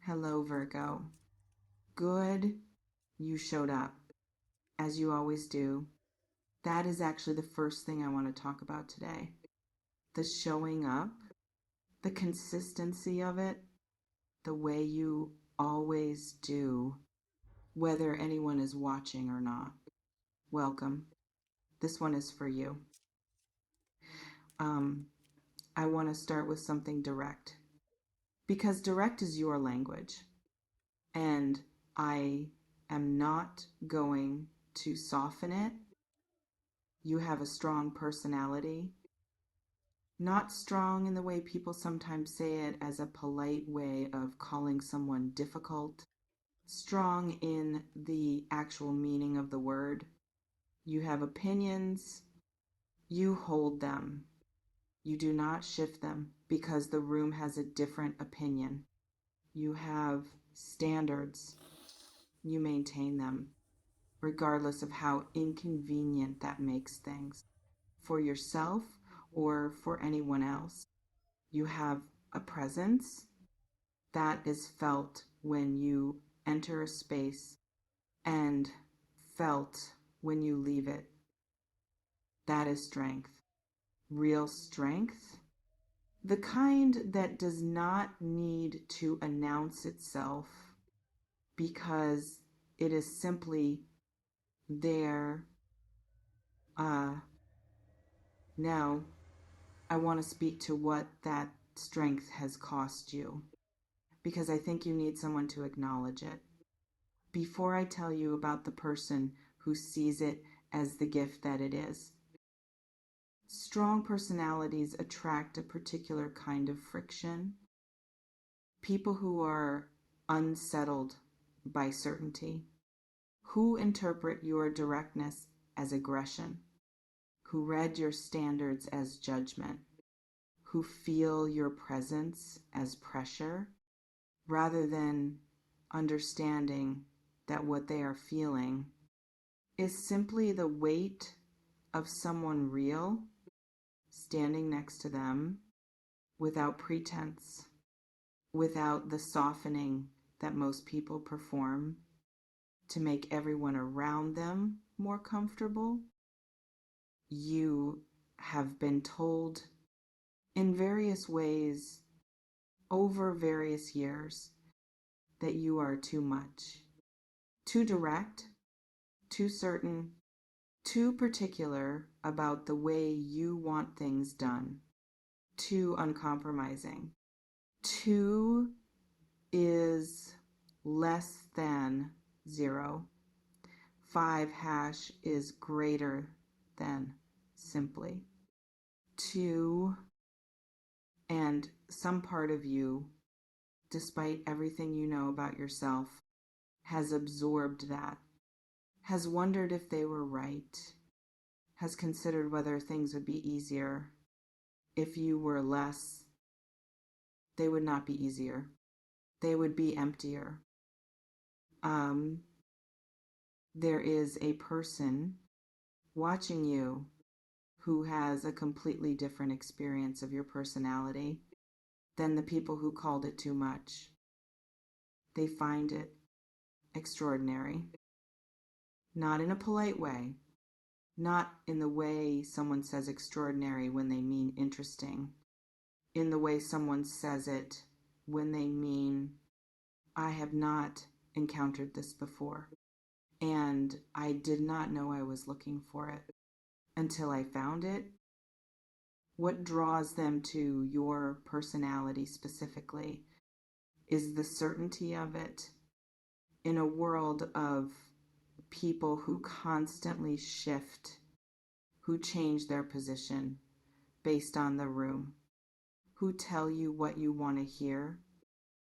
Hello, Virgo. Good, you showed up, as you always do. That is actually the first thing I want to talk about today. The showing up, the consistency of it, the way you always do, whether anyone is watching or not. Welcome. This one is for you. Um, I want to start with something direct, because direct is your language. And I am not going to soften it. You have a strong personality. Not strong in the way people sometimes say it as a polite way of calling someone difficult. Strong in the actual meaning of the word. You have opinions. You hold them. You do not shift them because the room has a different opinion. You have standards. You maintain them, regardless of how inconvenient that makes things for yourself or for anyone else. You have a presence that is felt when you enter a space and felt when you leave it. That is strength, real strength, the kind that does not need to announce itself because it is simply there. Now, I want to speak to what that strength has cost you, because I think you need someone to acknowledge it. Before I tell you about the person who sees it as the gift that it is, strong personalities attract a particular kind of friction. People who are unsettled by certainty, who interpret your directness as aggression, who read your standards as judgment, who feel your presence as pressure, rather than understanding that what they are feeling is simply the weight of someone real standing next to them without pretense, without the softening that most people perform to make everyone around them more comfortable. You have been told in various ways over various years that you are too much, too direct, too certain, too particular about the way you want things done, too uncompromising. 2 is less than 0. 5 hash is greater than simply. 2, and some part of you, despite everything you know about yourself, has absorbed that, has wondered if they were right, has considered whether things would be easier. If you were less, they would not be easier. They would be emptier. There is a person watching you who has a completely different experience of your personality than the people who called it too much. They find it extraordinary. Not in a polite way, not in the way someone says extraordinary when they mean interesting, in the way someone says it when they mean, I have not encountered this before, and I did not know I was looking for it until I found it. What draws them to your personality specifically is the certainty of it in a world of people who constantly shift, who change their position based on the room, who tell you what you want to hear,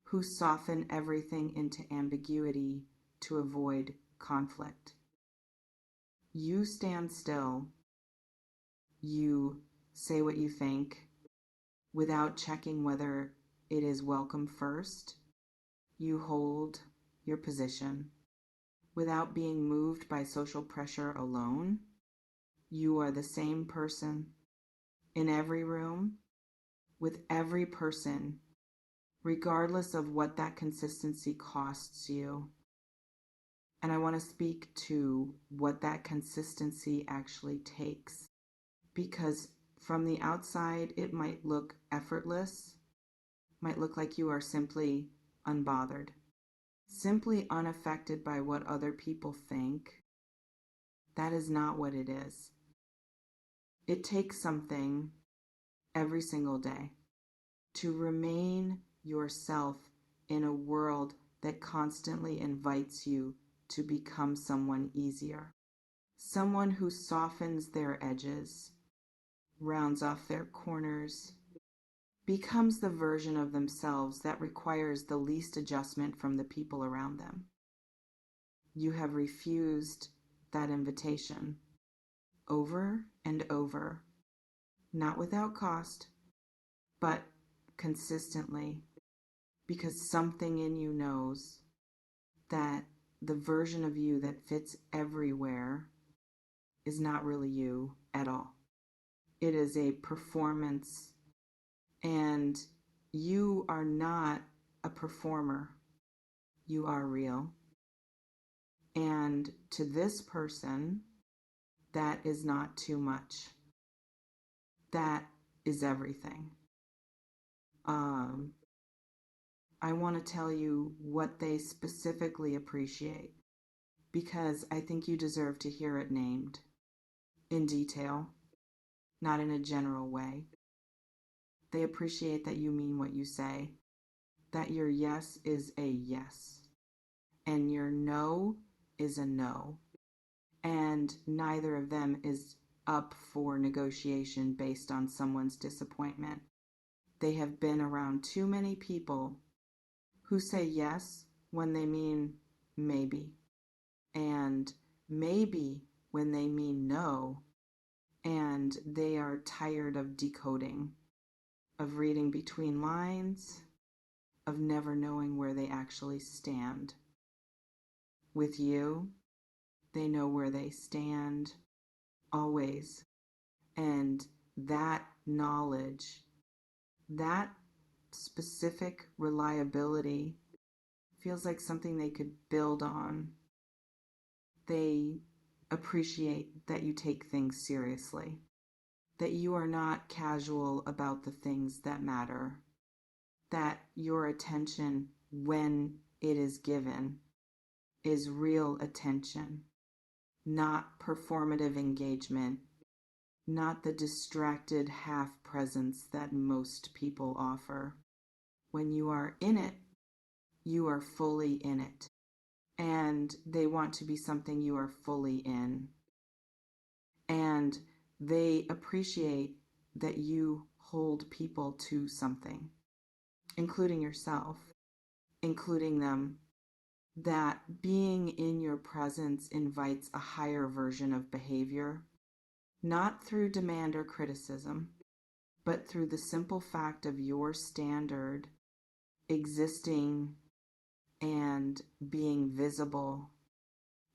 who soften everything into ambiguity to avoid conflict. You stand still. You say what you think without checking whether it is welcome first. You hold your position without being moved by social pressure alone. You are the same person in every room, with every person regardless of what that consistency costs you. And I want to speak to what that consistency actually takes. Because from the outside, it might look effortless, might look like you are simply unbothered, simply unaffected by what other people think. That is not what it is. It takes something every single day to remain yourself in a world that constantly invites you to become someone easier, someone who softens their edges, rounds off their corners, becomes the version of themselves that requires the least adjustment from the people around them. You have refused that invitation over and over, not without cost, but consistently, because something in you knows that the version of you that fits everywhere is not really you at all. It is a performance, and you are not a performer. You are real. And to this person, that is not too much. That is everything. I want to tell you what they specifically appreciate, because I think you deserve to hear it named in detail, not in a general way. They appreciate that you mean what you say, that your yes is a yes, and your no is a no, and neither of them is up for negotiation based on someone's disappointment. They have been around too many people who say yes when they mean maybe, and maybe when they mean no, and they are tired of decoding, of reading between lines, of never knowing where they actually stand. With you, they know where they stand, always. And that knowledge, that specific reliability, feels like something they could build on. They appreciate that you take things seriously, that you are not casual about the things that matter, that your attention, when it is given, is real attention, not performative engagement, not the distracted half presence that most people offer. When you are in it, you are fully in it, and they want to be something you are fully in. And they appreciate that you hold people to something, including yourself, including them, that being in your presence invites a higher version of behavior, not through demand or criticism, but through the simple fact of your standard existing and being visible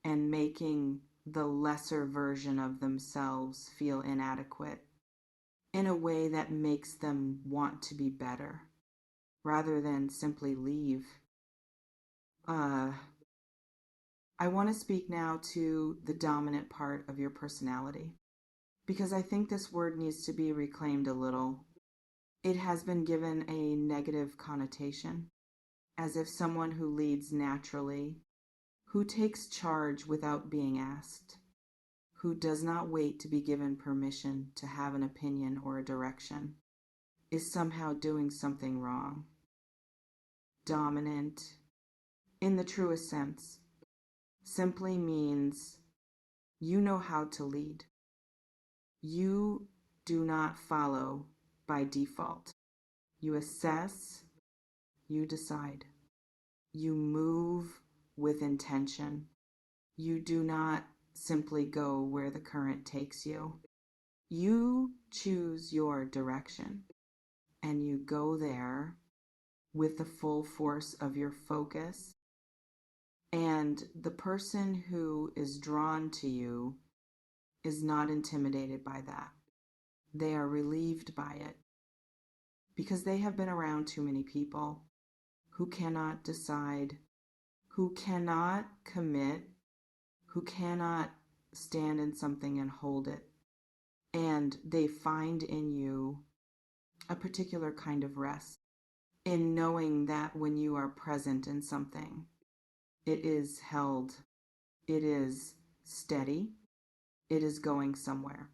and making the lesser version of themselves feel inadequate in a way that makes them want to be better rather than simply leave. I want to speak now to the dominant part of your personality, because I think this word needs to be reclaimed a little. It has been given a negative connotation, as if someone who leads naturally, who takes charge without being asked, who does not wait to be given permission to have an opinion or a direction, is somehow doing something wrong. Dominant, in the truest sense, simply means you know how to lead. You do not follow by default. You assess, you decide. You move with intention. You do not simply go where the current takes you. You choose your direction, and you go there with the full force of your focus. And the person who is drawn to you is not intimidated by that. They are relieved by it because they have been around too many people who cannot decide, who cannot commit, who cannot stand in something and hold it. And they find in you a particular kind of rest in knowing that when you are present in something, it is held, it is steady, it is going somewhere.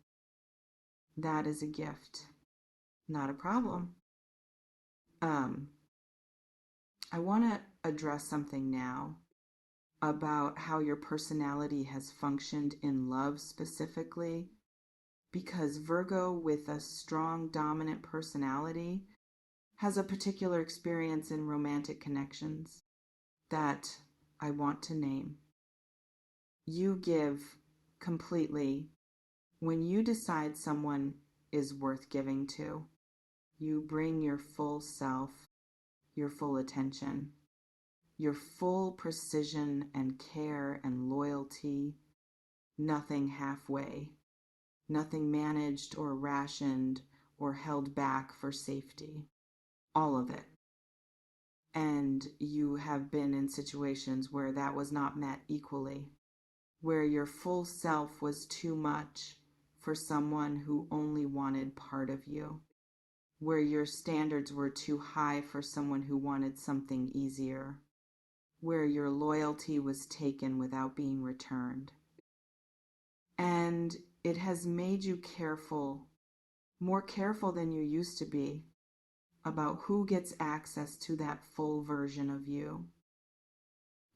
That is a gift, not a problem. I want to address something now about how your personality has functioned in love specifically, because Virgo with a strong dominant personality has a particular experience in romantic connections that I want to name. You give completely when you decide someone is worth giving to. You bring your full self, your full attention, your full precision and care and loyalty, nothing halfway, nothing managed or rationed or held back for safety, all of it. And you have been in situations where that was not met equally, where your full self was too much for someone who only wanted part of you, where your standards were too high for someone who wanted something easier, where your loyalty was taken without being returned. And it has made you careful, more careful than you used to be, about who gets access to that full version of you.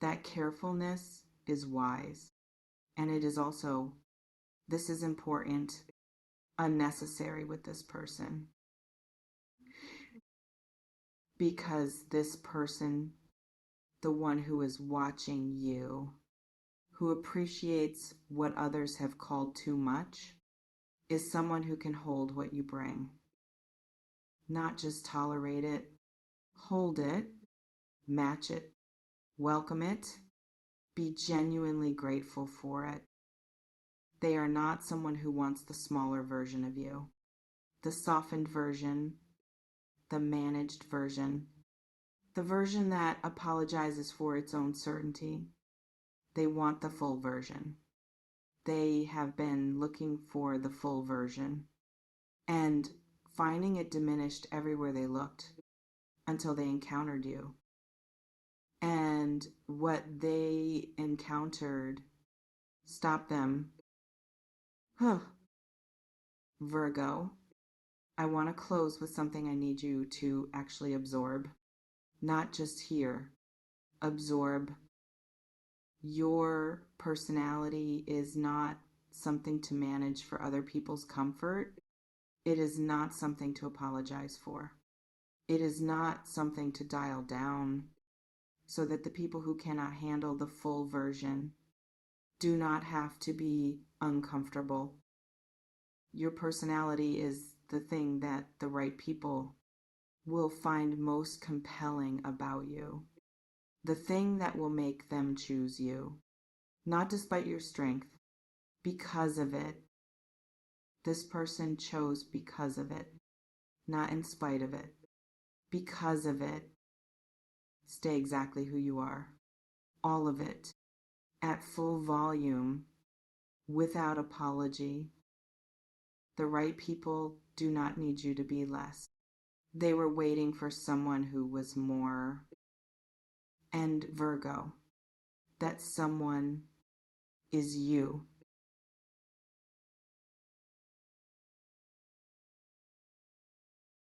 That carefulness is wise. And it is also, this is important, unnecessary with this person. Because this person, the one who is watching you, who appreciates what others have called too much, is someone who can hold what you bring. Not just tolerate it, hold it, match it, welcome it, be genuinely grateful for it. They are not someone who wants the smaller version of you, the softened version, the managed version, the version that apologizes for its own certainty. They want the full version. They have been looking for the full version and finding it diminished everywhere they looked until they encountered you. And what they encountered stopped them. Virgo, I want to close with something I need you to actually absorb, not just hear. Absorb. Your personality is not something to manage for other people's comfort. It is not something to apologize for. It is not something to dial down so that the people who cannot handle the full version do not have to be uncomfortable. Your personality is the thing that the right people will find most compelling about you. The thing that will make them choose you, not despite your strength, because of it. This person chose because of it, not in spite of it. Because of it, stay exactly who you are. All of it, at full volume, without apology. The right people do not need you to be less. They were waiting for someone who was more. And Virgo, that someone is you.